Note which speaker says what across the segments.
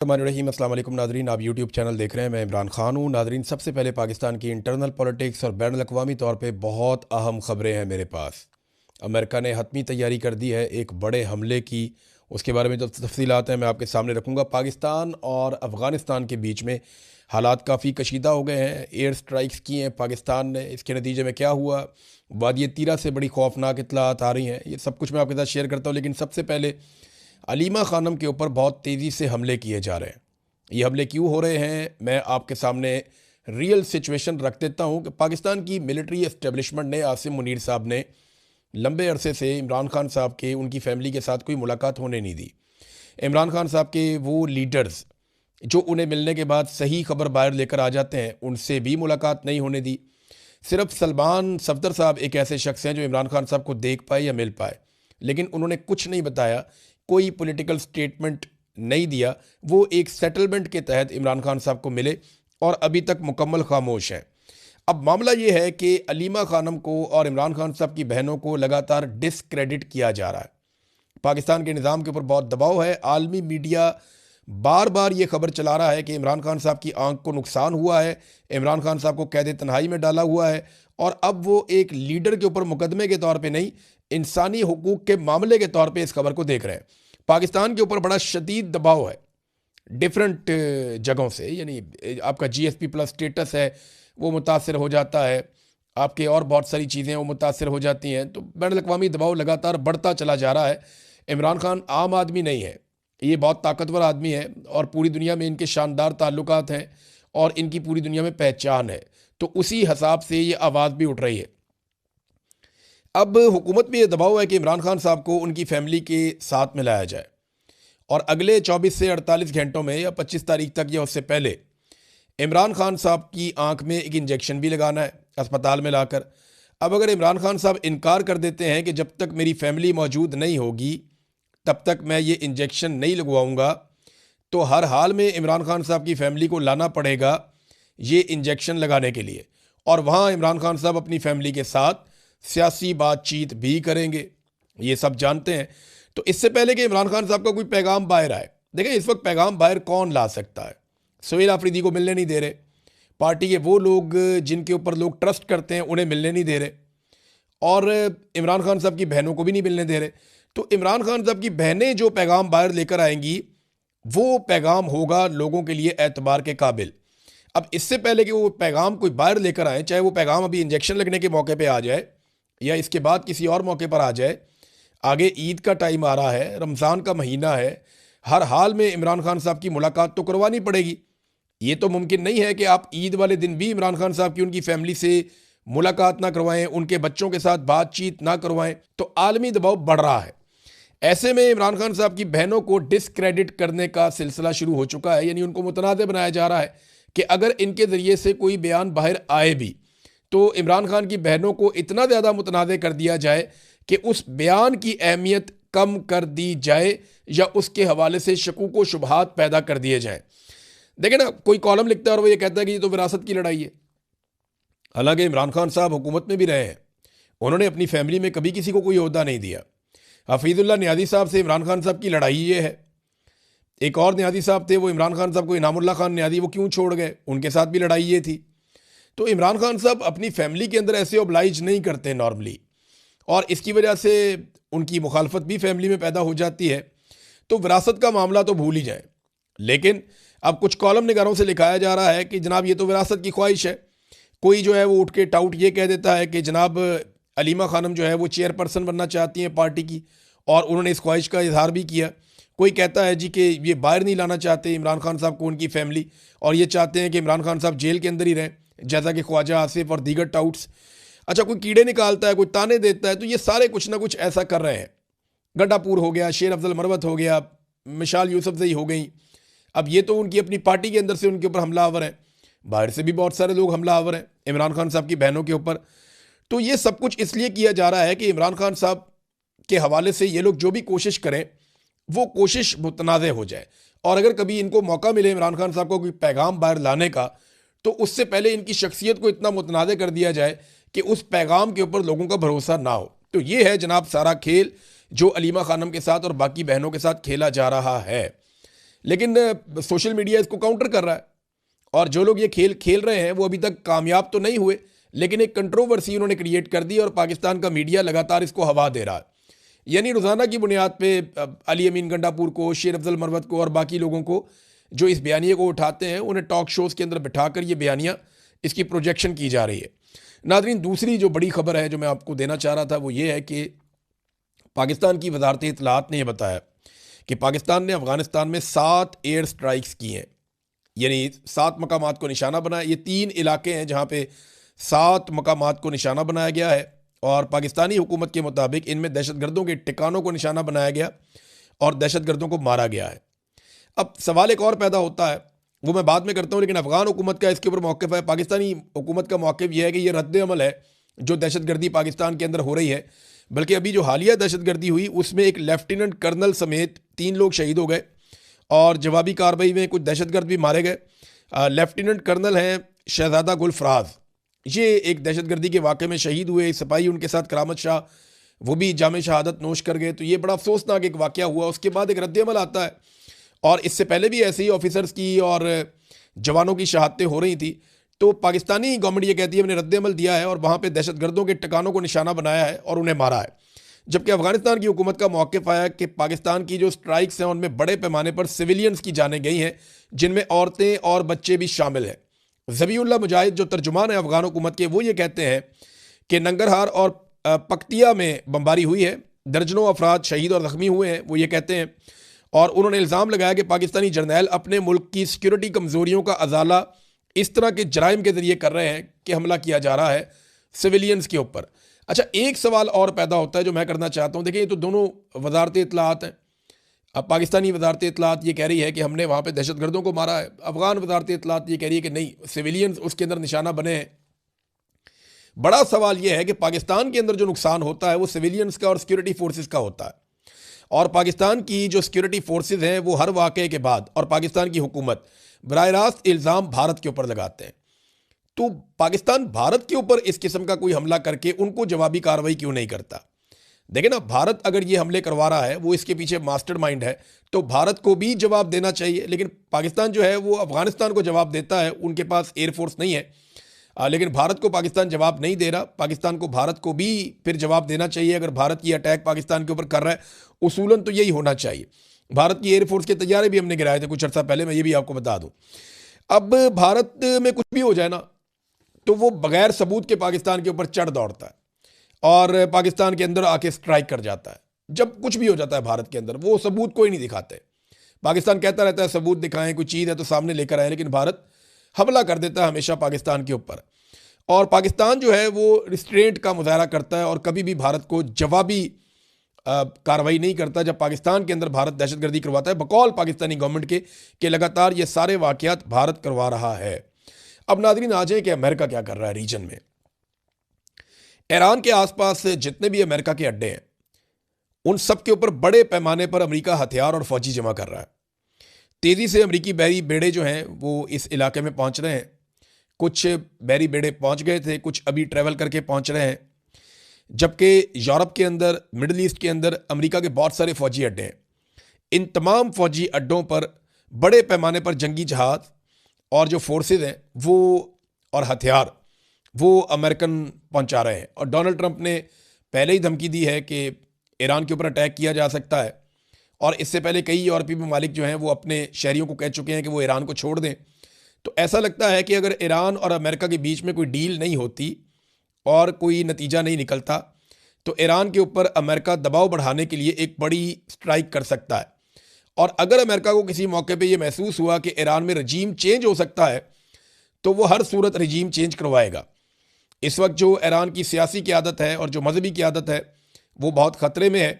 Speaker 1: रहीम अस्सलाम वालेकुम नाजरीन, आप यूट्यूब चैनल देख रहे हैं। मैं इमरान खान हूँ। नाजरीन, सबसे पहले पाकिस्तान की इंटरनल पॉलिटिक्स और बैन अवी तौर पे बहुत अहम ख़बरें हैं मेरे पास। अमेरिका ने हतमी तैयारी कर दी है एक बड़े हमले की। उसके बारे में जो तफसीलात हैं मैं आपके सामने रखूँगा। पाकिस्तान और अफ़गानिस्तान के बीच में हालात काफ़ी कशीदा हो गए हैं। एयर स्ट्राइक्स की हैं पाकिस्तान ने। इसके नतीजे में क्या हुआ, वादी तीरा से बड़ी खौफनाक इत्तलात आ रही हैं। ये सब कुछ मैं आपके साथ शेयर करता हूँ, लेकिन सबसे पहले अलीमा खानम के ऊपर बहुत तेज़ी से हमले किए जा रहे हैं। ये हमले क्यों हो रहे हैं, मैं आपके सामने रियल सिचुएशन रख देता हूँ कि पाकिस्तान की मिलिट्री एस्टेब्लिशमेंट ने, आसिम मुनीर साहब ने लंबे अरसे से इमरान खान साहब के, उनकी फैमिली के साथ कोई मुलाकात होने नहीं दी। इमरान खान साहब के वो लीडर्स जो उन्हें मिलने के बाद सही खबर बाहर लेकर आ जाते हैं, उनसे भी मुलाकात नहीं होने दी। सिर्फ सलमान सफदर साहब एक ऐसे शख्स हैं जो इमरान खान साहब को देख पाए या मिल पाए, लेकिन उन्होंने कुछ नहीं बताया, कोई पॉलिटिकल स्टेटमेंट नहीं दिया। वो एक सेटलमेंट के तहत इमरान खान साहब को मिले और अभी तक मुकम्मल खामोश हैं। अब मामला ये है कि अलीमा खानम को और इमरान खान साहब की बहनों को लगातार डिसक्रेडिट किया जा रहा है। पाकिस्तान के निज़ाम के ऊपर बहुत दबाव है। आलमी मीडिया बार बार ये खबर चला रहा है कि इमरान खान साहब की आंख को नुकसान हुआ है, इमरान खान साहब को कैद तन्हाई में डाला हुआ है, और अब वो एक लीडर के ऊपर मुकदमे के तौर पे नहीं, इंसानी हुकूक के मामले के तौर पे इस खबर को देख रहे हैं। पाकिस्तान के ऊपर बड़ा शदीद दबाव है डिफरेंट जगहों से। यानी आपका GSP प्लस स्टेटस है वो मुतासर हो जाता है, आपके और बहुत सारी चीज़ें वो मुतासर हो जाती हैं। तो बैन अवी दबाव लगातार बढ़ता चला जा रहा है। इमरान खान आम आदमी नहीं है, ये बहुत ताकतवर आदमी है और पूरी दुनिया में इनके शानदार ताल्लुकात हैं और इनकी पूरी दुनिया में पहचान है। तो उसी हिसाब से ये आवाज़ भी उठ रही है। अब हुकूमत में ये दबाव है कि इमरान खान साहब को उनकी फैमिली के साथ मिलाया जाए और अगले 24 से 48 घंटों में या 25 तारीख तक या उससे पहले इमरान खान साहब की आंख में एक इंजेक्शन भी लगाना है अस्पताल में लाकर। अब अगर इमरान खान साहब इनकार कर देते हैं कि जब तक मेरी फैमिली मौजूद नहीं होगी तब तक मैं ये इंजेक्शन नहीं लगवाऊंगा, तो हर हाल में इमरान खान साहब की फैमिली को लाना पड़ेगा ये इंजेक्शन लगाने के लिए, और वहाँ इमरान खान साहब अपनी फैमिली के साथ सियासी बातचीत भी करेंगे। ये सब जानते हैं। तो इससे पहले कि इमरान खान साहब का कोई पैगाम बाहर आए, देखें इस वक्त पैगाम बाहर कौन ला सकता है? सोहेल आफरीदी को मिलने नहीं दे रहे, पार्टी के वो लोग जिनके ऊपर लोग ट्रस्ट करते हैं उन्हें मिलने नहीं दे रहे, और इमरान खान साहब की बहनों को भी नहीं मिलने दे रहे। तो इमरान खान साहब की बहनें जो पैगाम बाहर लेकर आएंगी वो पैगाम होगा लोगों के लिए एतबार के काबिल। अब इससे पहले कि वो पैगाम कोई बाहर लेकर आए, चाहे वो पैगाम अभी इंजेक्शन लगने के मौके पे आ जाए या इसके बाद किसी और मौके पर आ जाए, आगे ईद का टाइम आ रहा है, रमज़ान का महीना है, हर हाल में इमरान खान साहब की मुलाकात तो करवानी पड़ेगी। ये तो मुमकिन नहीं है कि आप ईद वाले दिन भी इमरान खान साहब की उनकी फैमिली से मुलाकात ना करवाएं, उनके बच्चों के साथ बातचीत ना करवाएं। तो आलमी दबाव बढ़ रहा है। ऐसे में इमरान खान साहब की बहनों को डिसक्रेडिट करने का सिलसिला शुरू हो चुका है। यानी उनको मुतनाज़ बनाया जा रहा है कि अगर इनके ज़रिए से कोई बयान बाहर आए भी तो इमरान खान की बहनों को इतना ज़्यादा मुतनाज़ कर दिया जाए कि उस बयान की अहमियत कम कर दी जाए या उसके हवाले से शकूक व शुबहात पैदा कर दिए जाएं। देखें ना, कोई कॉलम लिखता है और वो ये कहता है कि ये तो विरासत की लड़ाई है। हालांकि इमरान खान साहब हुकूमत में भी रहे हैं, उन्होंने अपनी फैमिली में कभी किसी को कोई ओहदा नहीं दिया। हफीजुल्लाह नियाज़ी साहब से इमरान खान साहब की लड़ाई ये है। एक और नियाज़ी साहब थे, वो इमरान खान साहब को इनामुल्लाह खान नियाज़ी वो क्यों छोड़ गए, उनके साथ भी लड़ाई ये थी। तो इमरान खान साहब अपनी फैमिली के अंदर ऐसे ओब्लाइज नहीं करते नॉर्मली, और इसकी वजह से उनकी मुखालफत भी फैमिली में पैदा हो जाती है। तो विरासत का मामला तो भूल ही जाए। लेकिन अब कुछ कॉलम निगारों से लिखाया जा रहा है कि जनाब ये तो विरासत की ख्वाहिश है। कोई जो है वो उठ के टाउट ये कह देता है कि जनाब अलीमा खानम जो है वो चेयरपर्सन बनना चाहती हैं पार्टी की, और उन्होंने इस ख्वाहिश का इजहार भी किया। कोई कहता है जी कि ये बाहर नहीं लाना चाहते इमरान खान साहब को उनकी फैमिली, और ये चाहते हैं कि इमरान खान साहब जेल के अंदर ही रहें, जैसा कि ख्वाजा आसिफ और दीगर टाउट्स। अच्छा, कोई कीड़े निकालता है, कोई ताने देता है, तो ये सारे कुछ ना कुछ ऐसा कर रहे हैं। गड्डापुर हो गया, शेर अफजल मरवत हो गया, मिशाल यूसुफजई हो गई। अब ये तो उनकी अपनी पार्टी के अंदर से उनके ऊपर हमलावर हैं, बाहर से भी बहुत सारे लोग हमलावर हैं इमरान खान साहब की बहनों के ऊपर। तो ये सब कुछ इसलिए किया जा रहा है कि इमरान खान साहब के हवाले से ये लोग जो भी कोशिश करें वो कोशिश मुतनाज़ हो जाए, और अगर कभी इनको मौका मिले इमरान खान साहब को कोई पैगाम बाहर लाने का, तो उससे पहले इनकी शख्सियत को इतना मुतनाज़ कर दिया जाए कि उस पैगाम के ऊपर लोगों का भरोसा ना हो। तो ये है जनाब सारा खेल जो अलीमा खानम के साथ और बाकी बहनों के साथ खेला जा रहा है। लेकिन सोशल मीडिया इसको काउंटर कर रहा है, और जो लोग ये खेल खेल रहे हैं वो अभी तक कामयाब तो नहीं हुए, लेकिन एक कंट्रोवर्सी उन्होंने क्रिएट कर दी और पाकिस्तान का मीडिया लगातार इसको हवा दे रहा है। यानी रोज़ाना की बुनियाद पे अली अमीन गंडापुर को, शेर अफजल मरवत को और बाकी लोगों को जो इस बयानिए को उठाते हैं, उन्हें टॉक शोज़ के अंदर बिठाकर ये बयानियाँ, इसकी प्रोजेक्शन की जा रही है। नाज़रीन, दूसरी जो बड़ी खबर है जो मैं आपको देना चाह रहा था वो ये है कि पाकिस्तान की वजारत इत्तलात ने यह बताया कि पाकिस्तान ने अफ़गानिस्तान में 7 एयर स्ट्राइक्स की हैं, यानी 7 मकामात को निशाना बनाया। ये 3 इलाके हैं जहाँ पे 7 मकामात को निशाना बनाया गया है, और पाकिस्तानी हुकूमत के मुताबिक इनमें दहशतगर्दों के ठिकानों को निशाना बनाया गया और दहशतगर्दों को मारा गया है। अब सवाल एक और पैदा होता है, वो मैं बाद में करता हूँ, लेकिन अफ़गान हुकूमत का इसके ऊपर मौक़िफ़ है। पाकिस्तानी हुकूमत का मौक़िफ़ यह है कि ये रद्द अमल है जो दहशतगर्दी पाकिस्तान के अंदर हो रही है। बल्कि अभी जो हालिया दहशतगर्दी हुई उसमें एक लेफ्टिनेंट कर्नल समेत 3 लोग शहीद हो गए, और जवाबी कार्रवाई में कुछ दहशतगर्द भी मारे गए। लेफ्टिनेंट कर्नल हैं शहजादा गुल फराज, ये एक दहशतगर्दी के वाक़े में शहीद हुए। सिपाही उनके साथ करामत शाह, वो भी जामे शहादत नोश कर गए। तो ये बड़ा अफसोसनाक एक वाक़या हुआ। उसके बाद एक रद्द-ए-अमल आता है, और इससे पहले भी ऐसे ही ऑफिसर्स की और जवानों की शहादतें हो रही थी। तो पाकिस्तानी गवर्नमेंट ये कहती है हमने रद्द-ए-अमल दिया है और वहाँ पे दहशतगर्दों के ठिकानों को निशाना बनाया है और उन्हें मारा है। जबकि अफगानिस्तान की हुकूमत का मौक़िफ़ आया कि पाकिस्तान की जो स्ट्राइक्स हैं उनमें बड़े पैमाने पर सिविलियंस की जानें गई हैं, जिनमें औरतें और बच्चे भी शामिल हैं। ज़बीउल्लाह मुजाहिद जो तर्जुमान है अफगान हुकूमत के, वो ये कहते हैं कि नंगरहार और पक्तिया में बमबारी हुई है, दर्जनों अफराद शहीद और ज़ख्मी हुए हैं, वो ये कहते हैं। और उन्होंने इल्ज़ाम लगाया कि पाकिस्तानी जर्नैल अपने मुल्क की सिक्योरिटी कमज़ोरियों का अजाला इस तरह के जराइम के ज़रिए कर रहे हैं कि हमला किया जा रहा है सिविलियंस के ऊपर। अच्छा, एक सवाल और पैदा होता है जो मैं करना चाहता हूँ। देखिए, ये तो दोनों वजारत इत्तलात हैं। अब पाकिस्तानी वजारत इत्तलात ये कह रही है कि हमने वहाँ पे दहशतगर्दों को मारा है, अफगान वजारत इत्तलात ये कह रही है कि नहीं, सिविलियंस उसके अंदर निशाना बने हैं। बड़ा सवाल ये है कि पाकिस्तान के अंदर जो नुकसान होता है वो सिविलियंस का और सिक्योरिटी फोर्सेस का होता है, और पाकिस्तान की जो सिक्योरिटी फोर्सेस हैं वो हर वाक़े के बाद और पाकिस्तान की हुकूमत बराह रास्त इल्ज़ाम भारत के ऊपर लगाते हैं। तो पाकिस्तान भारत के ऊपर इस किस्म का कोई हमला करके उनको जवाबी कार्रवाई क्यों नहीं करता? देखिए ना, भारत अगर ये हमले करवा रहा है, वो इसके पीछे मास्टरमाइंड है, तो भारत को भी जवाब देना चाहिए। लेकिन पाकिस्तान जो है वो अफगानिस्तान को जवाब देता है, उनके पास एयरफोर्स नहीं है, लेकिन भारत को पाकिस्तान जवाब नहीं दे रहा। पाकिस्तान को भारत को भी फिर जवाब देना चाहिए अगर भारत ये अटैक पाकिस्तान के ऊपर कर रहा है। उसूलन तो यही होना चाहिए। भारत की एयरफोर्स के तैयारे भी हमने गिराए थे कुछ अर्सा पहले, मैं ये भी आपको बता दूं। अब भारत में कुछ भी हो जाए ना, तो वो बगैर सबूत के पाकिस्तान के ऊपर चढ़ दौड़ता है और पाकिस्तान के अंदर आके स्ट्राइक कर जाता है। जब कुछ भी हो जाता है भारत के अंदर, वो सबूत कोई नहीं दिखाते। पाकिस्तान कहता रहता है सबूत दिखाएं, कोई चीज़ है तो सामने लेकर आए, लेकिन भारत हमला कर देता है हमेशा पाकिस्तान के ऊपर। और पाकिस्तान जो है वो रिस्ट्रेंट का मुजाहरा करता है और कभी भी भारत को जवाबी कार्रवाई नहीं करता जब पाकिस्तान के अंदर भारत दहशतगर्दी करवाता है, बकौल पाकिस्तानी गवर्नमेंट के लगातार ये सारे वाक़यात भारत करवा रहा है। अब नाज़रीन, आ जाए कि अमेरिका क्या कर रहा है रीजन में। ईरान के आसपास जितने भी अमेरिका के अड्डे हैं, उन सब के ऊपर बड़े पैमाने पर अमेरिका हथियार और फौजी जमा कर रहा है। तेज़ी से अमेरिकी बहरी बेड़े जो हैं वो इस इलाके में पहुंच रहे हैं। कुछ बहरी बेड़े पहुंच गए थे, कुछ अभी ट्रैवल करके पहुंच रहे हैं। जबकि यूरोप के अंदर, मिडल ईस्ट के अंदर अमेरिका के बहुत सारे फौजी अड्डे हैं। इन तमाम फौजी अड्डों पर बड़े पैमाने पर जंगी जहाज़ और जो फोर्सेज हैं वो और हथियार वो अमेरिकन पहुंचा रहे हैं। और डोनाल्ड ट्रंप ने पहले ही धमकी दी है कि ईरान के ऊपर अटैक किया जा सकता है, और इससे पहले कई यूरोपीय ममालिक जो हैं वो अपने शहरियों को कह चुके हैं कि वो ईरान को छोड़ दें। तो ऐसा लगता है कि अगर ईरान और अमेरिका के बीच में कोई डील नहीं होती और कोई नतीजा नहीं निकलता, तो ईरान के ऊपर अमेरिका दबाव बढ़ाने के लिए एक बड़ी स्ट्राइक कर सकता है। और अगर अमेरिका को किसी मौके पे ये महसूस हुआ कि ईरान में रजीम चेंज हो सकता है, तो वो हर सूरत रजीम चेंज करवाएगा। इस वक्त जो ईरान की सियासी क़यादत है और जो मजहबी क़यादत है वो बहुत ख़तरे में है,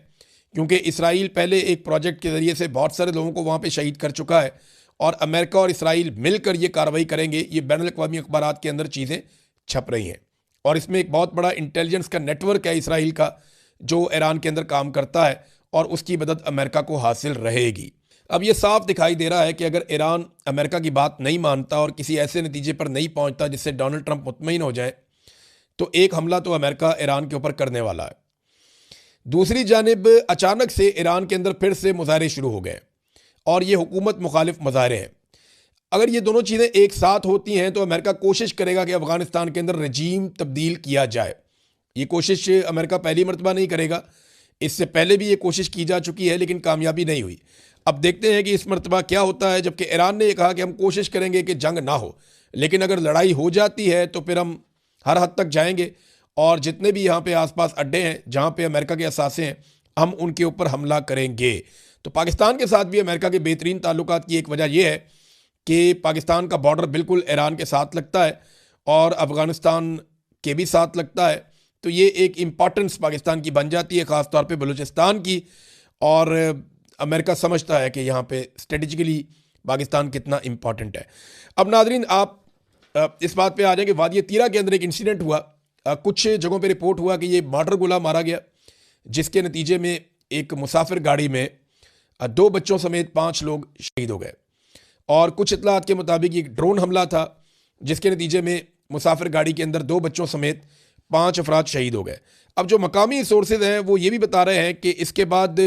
Speaker 1: क्योंकि इसराइल पहले एक प्रोजेक्ट के ज़रिए से बहुत सारे लोगों को वहाँ पे शहीद कर चुका है, और अमेरिका और इसराइल मिलकर ये कार्रवाई करेंगे। ये बैनुल-अक़वामी अखबारात के अंदर चीज़ें छप रही हैं, और इसमें एक बहुत बड़ा इंटेलिजेंस का नेटवर्क है इसराइल का जो ईरान के अंदर काम करता है, और उसकी मदद अमेरिका को हासिल रहेगी। अब ये साफ दिखाई दे रहा है कि अगर ईरान अमेरिका की बात नहीं मानता और किसी ऐसे नतीजे पर नहीं पहुंचता जिससे डोनाल्ड ट्रंप मुतमईन हो जाए, तो एक हमला तो अमेरिका ईरान के ऊपर करने वाला है। दूसरी जानिब अचानक से ईरान के अंदर फिर से मुजाहरे शुरू हो गए, और ये हुकूमत मुखालिफ मज़ाहरे हैं। अगर ये दोनों चीज़ें एक साथ होती हैं तो अमेरिका कोशिश करेगा कि अफ़गानिस्तान के अंदर रजीम तब्दील किया जाए। ये कोशिश अमेरिका पहली मरतबा नहीं करेगा, इससे पहले भी ये कोशिश की जा चुकी है लेकिन कामयाबी नहीं हुई। अब देखते हैं कि इस मरतबा क्या होता है, जबकि ईरान ने ये कहा कि हम कोशिश करेंगे कि जंग ना हो, लेकिन अगर लड़ाई हो जाती है तो फिर हम हर हद तक जाएंगे और जितने भी यहाँ पे आसपास अड्डे हैं जहाँ पे अमेरिका के असासे हैं हम उनके ऊपर हमला करेंगे। तो पाकिस्तान के साथ भी अमेरिका के बेहतरीन ताल्लुकात की एक वजह यह है कि पाकिस्तान का बॉर्डर बिल्कुल ईरान के साथ लगता है और अफ़गानिस्तान के भी साथ लगता है। तो ये एक इम्पॉर्टेंस पाकिस्तान की बन जाती है, ख़ास तौर पे बलूचिस्तान की। और अमेरिका समझता है कि यहाँ पे स्ट्रेटजिकली पाकिस्तान कितना इम्पॉर्टेंट है। अब नाजरीन आप इस बात पे आ जाएंगे, वादी तीरा के अंदर एक इंसिडेंट हुआ। कुछ जगहों पे रिपोर्ट हुआ कि ये मॉडर गोला मारा गया, जिसके नतीजे में एक मुसाफिर गाड़ी में 2 बच्चों समेत 5 लोग शहीद हो गए। और कुछ इतलात के मुताबिक एक ड्रोन हमला था जिसके नतीजे में मुसाफिर गाड़ी के अंदर 2 बच्चों समेत 5 अफराद शहीद हो गए। अब जो मकामी सोर्सेज हैं वो ये भी बता रहे हैं कि इसके बाद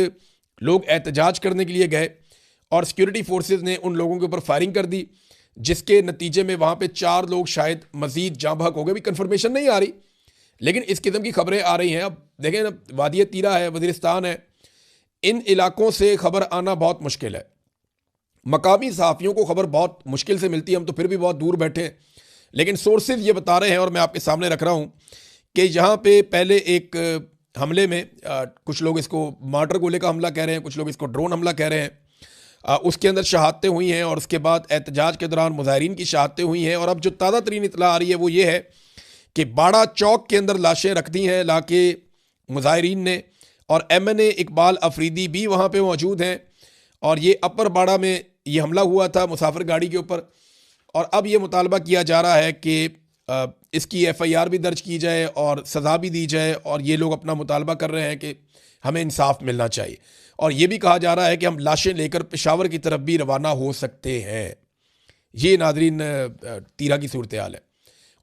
Speaker 1: लोग एहतजाज करने के लिए गए और सिक्योरिटी फोर्सेज ने उन लोगों के ऊपर फायरिंग कर दी, जिसके नतीजे में वहाँ पे 4 लोग शायद मजीद जाँ बहक हो गए। भी कन्फर्मेशन नहीं आ रही लेकिन इस किस्म की खबरें आ रही हैं। अब देखें ना, वादी तीरा है, वज़ीरिस्तान है, इन इलाकों से खबर आना बहुत मुश्किल है। मकामी सहाफ़ियों को खबर बहुत मुश्किल से मिलती है, हम तो फिर भी बहुत दूर बैठे हैं, लेकिन सोर्सेज ये बता रहे हैं और मैं आपके सामने रख रहा हूँ कि यहाँ पे पहले एक हमले में कुछ लोग इसको मार्टर गोले का हमला कह रहे हैं, कुछ लोग इसको ड्रोन हमला कह रहे हैं। उसके अंदर शहादतें हुई हैं और उसके बाद एहतजाज के दौरान मुजाहिरीन की शहादतें हुई हैं। और अब जो ताज़ा तरीन इतला आ रही है वो ये है कि बाड़ा चौक के अंदर लाशें रख दी हैं लाके मुजाहिरीन ने, और MNA इकबाल अफरीदी भी वहाँ पे मौजूद हैं। और ये अपर बाड़ा में ये हमला हुआ था मुसाफिर गाड़ी के ऊपर। और अब ये मुतालबा किया जा रहा है कि इसकी FIR भी दर्ज की जाए और सज़ा भी दी जाए। और ये लोग अपना मुतालबा कर रहे हैं कि हमें इंसाफ मिलना चाहिए। और ये भी कहा जा रहा है कि हम लाशें लेकर पेशावर की तरफ भी रवाना हो सकते हैं। ये नादरीन तीरा की सूरत हाल है।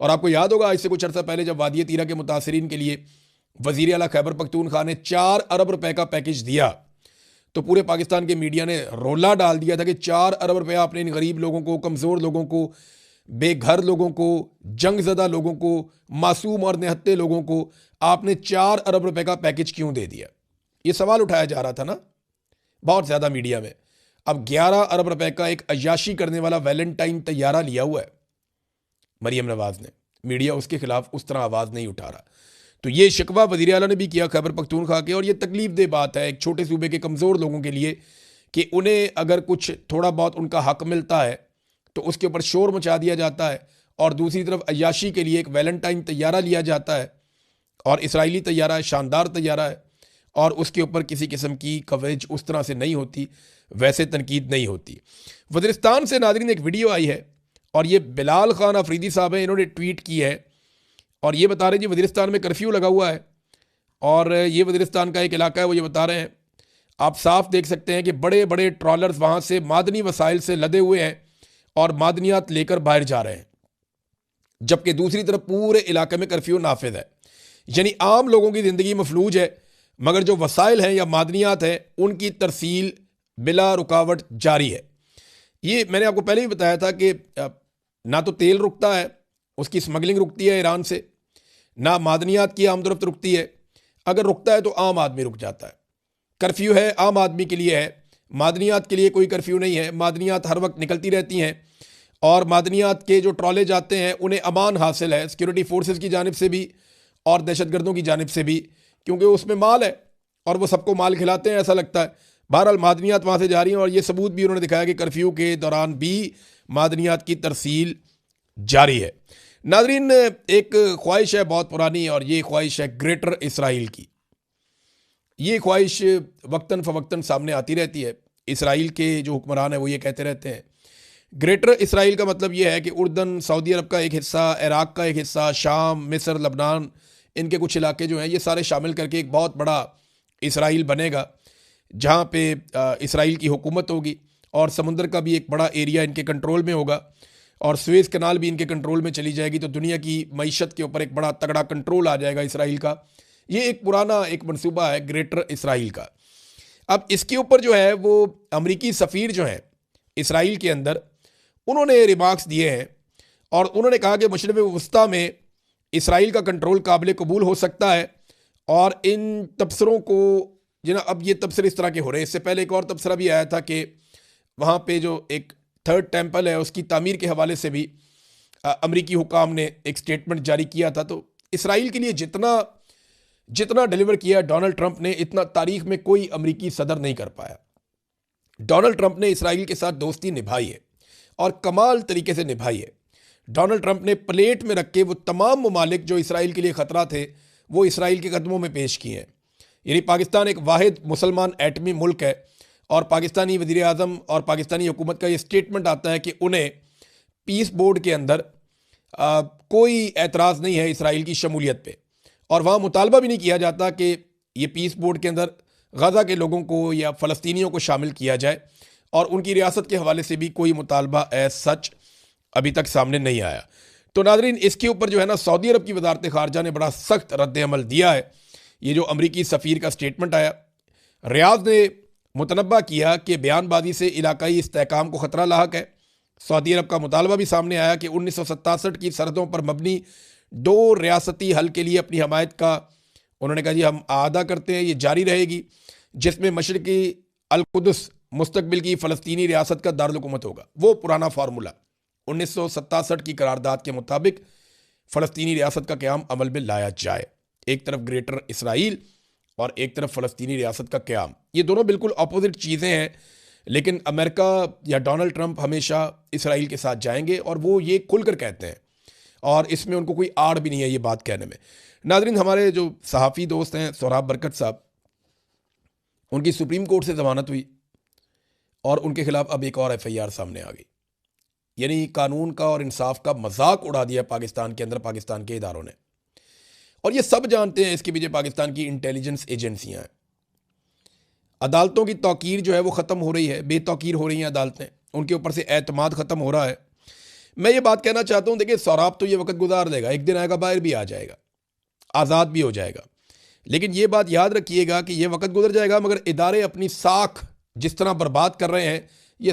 Speaker 1: और आपको याद होगा इससे कुछ अर्सा पहले जब वादी तीरा के मुतासरीन के लिए वज़ीर आला खैबर पख्तूनख्वा ने 4 अरब रुपए का पैकेज दिया, तो पूरे पाकिस्तान के मीडिया ने रोला डाल दिया था कि 4 अरब रुपया आपने इन गरीब लोगों को, कमज़ोर लोगों को, बेघर लोगों को, जंगज़दा लोगों को, मासूम और निहत्ते लोगों को आपने 4 अरब रुपए का पैकेज क्यों दे दिया। ये सवाल उठाया जा रहा था ना बहुत ज़्यादा मीडिया में। अब 11 अरब रुपए का एक अय्याशी करने वाला वैलेंटाइन तैयारा लिया हुआ है मरीम नवाज़ ने, मीडिया उसके खिलाफ उस तरह आवाज़ नहीं उठा रहा। तो ये शिकवा वज़ीर आला ने भी किया खैबर पख्तूनख्वा के। और ये तकलीफ दे बात है एक छोटे सूबे के कमज़ोर लोगों के लिए कि उन्हें अगर कुछ थोड़ा बहुत उनका हक मिलता है तो उसके ऊपर शोर मचा दिया जाता है, और दूसरी तरफ अय्याशी के लिए एक वैलेंटाइन तैयारा लिया जाता है। और इसराइली तैयारा है, शानदार तैयारा है, और उसके ऊपर किसी किस्म की कवरेज उस तरह से नहीं होती, वैसे तनकीद नहीं होती। वज़ीरिस्तान से नाज़रीन एक वीडियो आई है और ये बिलाल खान अफरीदी साहब हैं, इन्होंने ट्वीट की है और ये बता रहे हैं जी वज़ीरिस्तान में कर्फ्यू लगा हुआ है। और ये वज़ीरिस्तान का एक इलाका है, वो ये बता रहे हैं, आप साफ देख सकते हैं कि बड़े बड़े ट्रॉलर्स वहाँ से मादनी वसाइल से लदे हुए हैं और मादनियात लेकर बाहर जा रहे हैं, जबकि दूसरी तरफ पूरे इलाके में कर्फ्यू नाफिज है। यानी आम लोगों की ज़िंदगी मफलूज है, मगर जो वसाइल हैं या मादनियात हैं उनकी तरसील बिला रुकावट जारी है। ये मैंने आपको पहले ही बताया था कि ना तो तेल रुकता है, उसकी स्मगलिंग रुकती है ईरान से, ना मादनियात की आमदोरफ्त रुकती है। अगर रुकता है तो आम आदमी रुक जाता है। कर्फ्यू है आम आदमी के लिए है, मादनियात के लिए कोई कर्फ्यू नहीं है। मादनियात हर वक्त निकलती रहती हैं और मादनियात के जो ट्रॉले जाते हैं उन्हें अमान हासिल है सिक्योरिटी फोर्सेस की जानिब से भी और दहशतगर्दों की जानिब से भी, क्योंकि उसमें माल है और वो सबको माल खिलाते हैं ऐसा लगता है। बहरहाल मादनियात वहाँ से जा रही हैं और ये सबूत भी उन्होंने दिखाया कि कर्फ्यू के दौरान भी मादनियात की तरसील जारी है। नाज़रीन एक ख्वाहिश है बहुत पुरानी और ये ख्वाहिश है ग्रेटर इसराइल की। ये ख्वाहिश वक्तन फ़वक्तन सामने आती रहती है। इसराइल के जो हुक्मरान है वो ये कहते रहते हैं। ग्रेटर इसराइल का मतलब ये है कि उर्दन, सऊदी अरब का एक हिस्सा, इराक़ का एक हिस्सा, शाम, मिस्र, लबनान, इनके कुछ इलाके जो हैं ये सारे शामिल करके एक बहुत बड़ा इसराइल बनेगा जहाँ पे इसराइल की हुकूमत होगी और समुंदर का भी एक बड़ा एरिया इनके कंट्रोल में होगा और सुएज़ कनाल भी इनके कंट्रोल में चली जाएगी। तो दुनिया की मईशत के ऊपर एक बड़ा तगड़ा कंट्रोल आ जाएगा इसराइल का। ये एक पुराना एक मंसूबा है ग्रेटर इसराइल का। अब इसके ऊपर जो है वो अमरीकी सफ़ीर जो हैं इसराइल के अंदर, उन्होंने रिमार्क्स दिए हैं और उन्होंने कहा कि मशरक़ वस्ता में इसराइल का कंट्रोल काबिल कबूल हो सकता है। और इन तबसरों को अब ये तबसरे इस तरह के हो रहे हैं। इससे पहले एक और तबसरा भी आया था कि वहाँ पे जो एक थर्ड टेम्पल है उसकी तामीर के हवाले से भी अमरीकी हुकाम ने एक स्टेटमेंट जारी किया था। तो इसराइल के लिए जितना जितना डिलीवर किया डोनाल्ड ट्रंप ने, इतना तारीख में कोई अमरीकी सदर नहीं कर पाया। डोनाल्ड ट्रंप ने इसराइल के साथ दोस्ती निभाई है और कमाल तरीके से निभाई है। डोनाल्ड ट्रंप ने प्लेट में रख के वो तमाम ममालिक जो इसराइल के लिए ख़तरा थे वो इसराइल के कदमों में पेश किए हैं। यानी पाकिस्तान एक वाहिद मुसलमान एटमी मुल्क है और पाकिस्तानी वज़ीर आज़म और पाकिस्तानी हुकूमत का ये स्टेटमेंट आता है कि उन्हें पीस बोर्ड के अंदर कोई एतराज़ नहीं है इसराइल की शमूलियत पे, और वहाँ मुतालबा भी नहीं किया जाता कि ये पीस बोर्ड के अंदर गज़ा के लोगों को या फ़लस्तीनियों को शामिल किया जाए, और उनकी रियासत के हवाले से भी कोई मुतालबा एज सच अभी तक सामने नहीं आया। तो नाज़रीन, इसके ऊपर जो है ना सऊदी अरब की वज़ारत ख़ारजा ने बड़ा सख्त रद्द-ए-अमल दिया है। ये जो अमरीकी सफ़ीर का स्टेटमेंट आया, रियाद ने मुतनब्बा किया कि बयानबाजी से इलाकाई इस्तेहकाम को ख़तरा लाहक है। सऊदी अरब का मुतालबा भी सामने आया कि 1967 की सरहदों पर मबनी 2 रियासती हल के लिए अपनी हमायत का उन्होंने कहा जी हम आदा करते हैं, ये जारी रहेगी, जिसमें मशरक़ी अल-कुद्स मुस्तकबिल की फ़लस्तीनी रियासत का दारुल हुकूमत होगा। वो पुराना फार्मूला 1967 की करारदाद के मुताबिक फ़लस्तीनी रियासत का क़याम अमल में लाया जाए। एक तरफ ग्रेटर इसराइल और एक तरफ फ़लस्तीनी रियासत का क़याम, ये दोनों बिल्कुल अपोजिट चीज़ें हैं, लेकिन अमेरिका या डोनाल्ड ट्रंप हमेशा इसराइल के साथ जाएंगे और वो ये खुलकर कहते हैं और इसमें उनको कोई आड़ भी नहीं है ये बात कहने में। नाज़रीन, हमारे जो सहाफ़ी दोस्त हैं सोहराब बरकत साहब, उनकी सुप्रीम कोर्ट से ज़मानत हुई और उनके खिलाफ अब एक और FIR सामने आ गई। यानी कानून का और इंसाफ का मजाक उड़ा दिया पाकिस्तान के अंदर पाकिस्तान के इदारों ने, और ये सब जानते हैं इसके पीछे पाकिस्तान की इंटेलिजेंस एजेंसियां हैं। अदालतों की तौकीर जो है वो ख़त्म हो रही है, बेतौकीर हो रही हैं अदालतें, उनके ऊपर से एतमाद ख़त्म हो रहा है। मैं ये बात कहना चाहता हूँ, देखिए सौराब तो ये वक्त गुजार देगा, एक दिन आएगा बाहर भी आ जाएगा, आज़ाद भी हो जाएगा, लेकिन ये बात याद रखिएगा कि ये वक्त गुजर जाएगा मगर इदारे अपनी साख जिस तरह बर्बाद कर रहे हैं